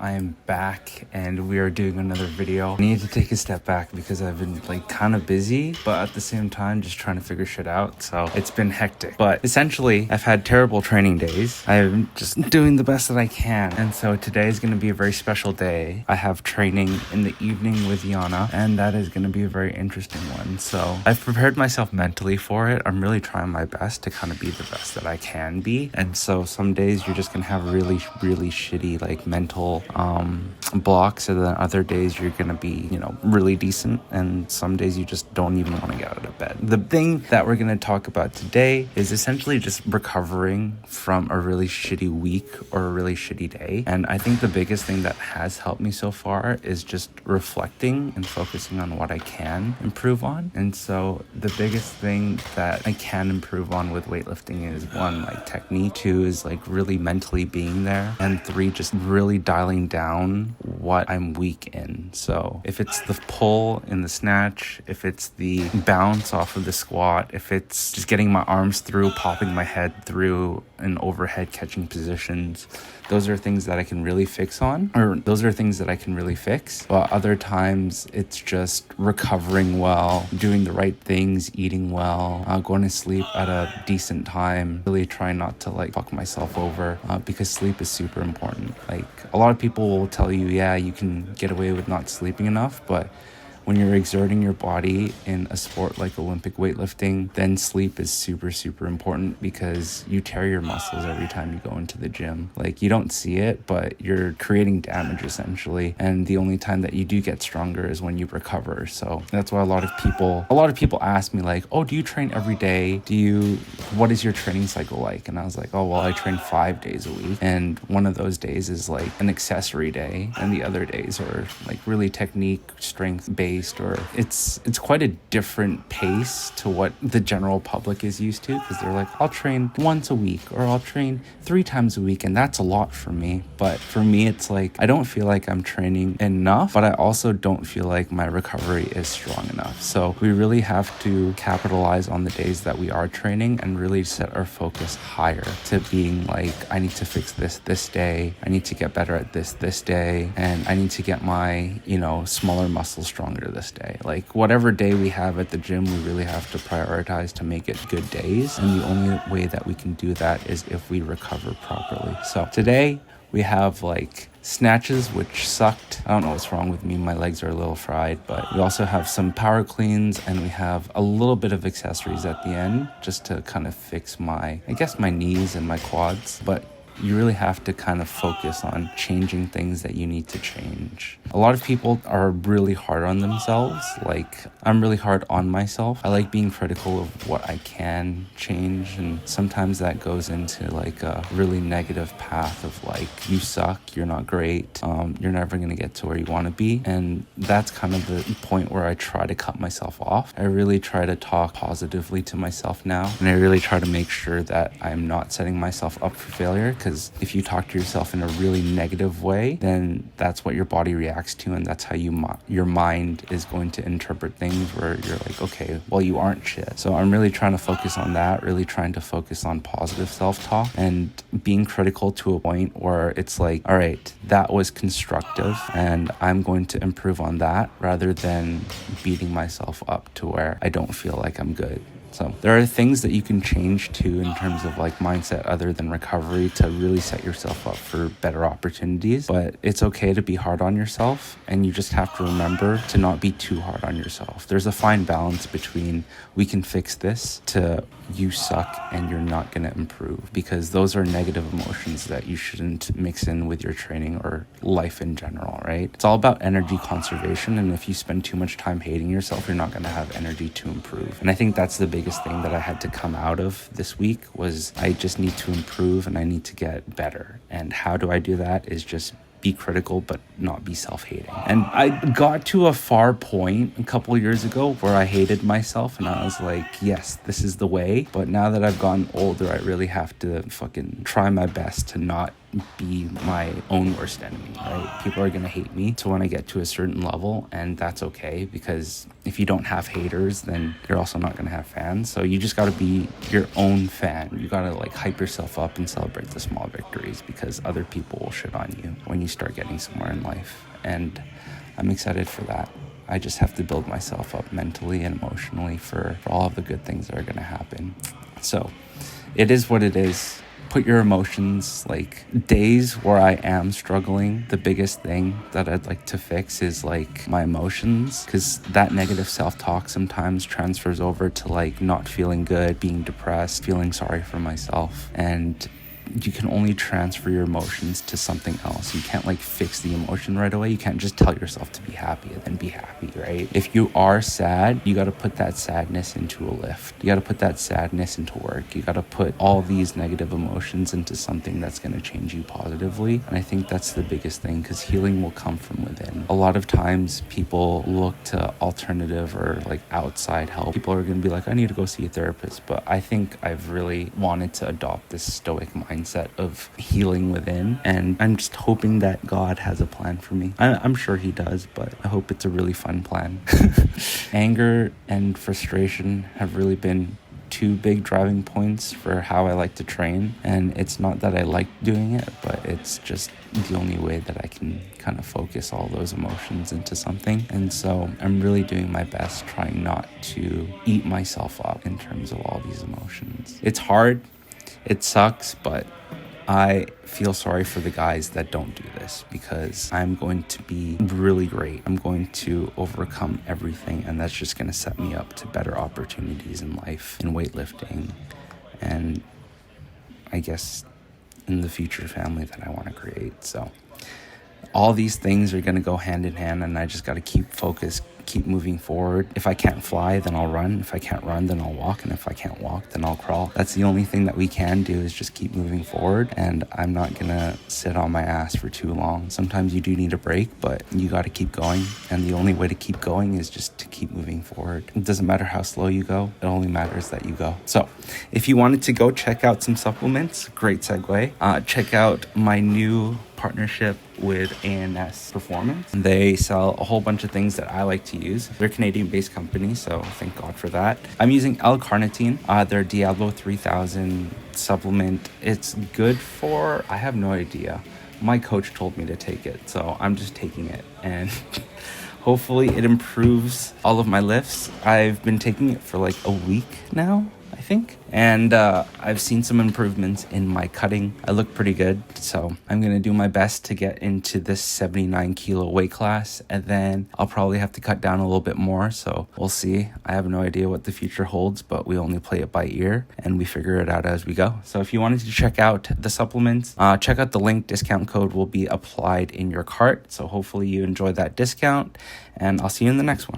I am back and we are doing another video. I need to take a step back because I've been kind of busy, but at the same time just trying to figure shit out. So it's been hectic. But essentially, I've had terrible training days. I'm just doing the best that I can. And so today is going to be a very special day. I have training in the evening with Yana, and that is going to be a very interesting one. So I've prepared myself mentally for it. I'm really trying my best to kind of be the best that I can be. And so some days you're just going to have really shitty mental blocks, and then other days you're gonna be really decent, and some days you just don't even want to get out of bed. The thing that we're gonna talk about today is essentially just recovering from a really shitty week or a really shitty day. And I think the biggest thing that has helped me so far is just reflecting and focusing on what I can improve on. And so the biggest thing that I can improve on with weightlifting is one, technique; two is really mentally being there, and three, just really dialing down what I'm weak in. So if it's the pull in the snatch, if it's the bounce off of the squat, if it's just getting my arms through, popping my head through in overhead catching positions, those are things that I can really fix on, or those are things that I can really fix. But other times it's just recovering well, doing the right things, eating well, going to sleep at a decent time, really trying not to fuck myself over, because sleep is super important. A lot of people will tell you, yeah, you can get away with not sleeping enough, but when you're exerting your body in a sport like Olympic weightlifting, then sleep is super important, because you tear your muscles every time you go into the gym. You don't see it, but you're creating damage essentially. And the only time that you do get stronger is when you recover. So that's why a lot of people ask me oh, do you train every day? What is your training cycle like? And I was like, oh, well, I train 5 days a week. And one of those days is an accessory day. And the other days are really technique, strength based, or it's quite a different pace to what the general public is used to, because they're I'll train once a week, or I'll train 3 times a week, and that's a lot for me. But for me, it's I don't feel like I'm training enough, but I also don't feel like my recovery is strong enough. So we really have to capitalize on the days that we are training and really set our focus higher to being I need to fix this day, I need to get better at this day, and I need to get my smaller muscles stronger this day. Whatever day we have at the gym, we really have to prioritize to make it good days, and the only way that we can do that is if we recover properly. So today we have snatches, which sucked. I don't know what's wrong with me, my legs are a little fried. But we also have some power cleans, and we have a little bit of accessories at the end just to kind of fix my knees and my quads. But you really have to kind of focus on changing things that you need to change. A lot of people are really hard on themselves. I'm really hard on myself. I like being critical of what I can change, and sometimes that goes into a really negative path of you suck, you're not great, you're never gonna get to where you want to be. And that's kind of the point where I try to cut myself off. I really try to talk positively to myself now, and I really try to make sure that I'm not setting myself up for failure, because if you talk to yourself in a really negative way, then that's what your body reacts to, and that's how your mind is going to interpret things, where you're okay, well, you aren't shit. So I'm really trying to focus on that, really trying to focus on positive self-talk, and being critical to a point where it's all right, that was constructive, and I'm going to improve on that, rather than beating myself up to where I don't feel like I'm good. So there are things that you can change too in terms of mindset other than recovery to really set yourself up for better opportunities. But it's okay to be hard on yourself, and you just have to remember to not be too hard on yourself. There's a fine balance between we can fix this to you suck and you're not going to improve, because those are negative emotions that you shouldn't mix in with your training or life in general, right? It's all about energy conservation, and if you spend too much time hating yourself, you're not going to have energy to improve. And I think that's the biggest thing that I had to come out of this week, was I just need to improve and I need to get better. And how do I do that is just be critical but not be self-hating. And I got to a far point a couple years ago where I hated myself, and I was yes, this is the way. But now that I've gotten older, I really have to fucking try my best to not be my own worst enemy, right? People are gonna hate me to when I get to a certain level, and that's okay, because if you don't have haters, then you're also not gonna have fans. So you just gotta be your own fan. You gotta like hype yourself up and celebrate the small victories, because other people will shit on you when you start getting somewhere in life. And I'm excited for that. I just have to build myself up mentally and emotionally for all of the good things that are gonna happen. So it is what it is. Put your emotions, like days where I am struggling, the biggest thing that I'd like to fix is like my emotions, because that negative self-talk sometimes transfers over to like not feeling good, being depressed, feeling sorry for myself. And you can only transfer your emotions to something else. You can't like fix the emotion right away. You can't just tell yourself to be happy and then be happy, right? If you are sad, you got to put that sadness into a lift. You got to put that sadness into work. You got to put all these negative emotions into something that's going to change you positively. And I think that's the biggest thing, because healing will come from within. A lot of times people look to alternative or like outside help. People are going to be like, I need to go see a therapist. But I think I've really wanted to adopt this stoic mindset of healing within, and I'm just hoping that God has a plan for me. I'm sure he does, but I hope it's a really fun plan. Anger and frustration have really been two big driving points for how I like to train, and it's not that I like doing it, but it's just the only way that I can kind of focus all those emotions into something. And so I'm really doing my best trying not to eat myself up in terms of all these emotions. It's hard. It sucks, but I feel sorry for the guys that don't do this, because I'm going to be really great. I'm going to overcome everything, and that's just going to set me up to better opportunities in life, in weightlifting, and I guess in the future family that I want to create. So all these things are going to go hand in hand, and I just got to keep focused, keep moving forward. If I can't fly, then I'll run. If I can't run, then I'll walk. And if I can't walk, then I'll crawl. That's the only thing that we can do, is just keep moving forward. And I'm not going to sit on my ass for too long. Sometimes you do need a break, but you got to keep going. And the only way to keep going is just to keep moving forward. It doesn't matter how slow you go. It only matters that you go. So if you wanted to go check out some supplements, great segue. Check out my new partnership with ANS Performance. They sell a whole bunch of things that I like to use. They're a Canadian-based company, so thank God for that. I'm using L-carnitine, their Diablo 3000 supplement. It's good for, I have no idea. My coach told me to take it, so I'm just taking it, and hopefully it improves all of my lifts. I've been taking it for like a week now, I think. And I've seen some improvements in my cutting. I look pretty good. So I'm going to do my best to get into this 79 kilo weight class. And then I'll probably have to cut down a little bit more. So we'll see. I have no idea what the future holds, but we only play it by ear and we figure it out as we go. So if you wanted to check out the supplements, check out the link. Discount code will be applied in your cart. So hopefully you enjoy that discount, and I'll see you in the next one.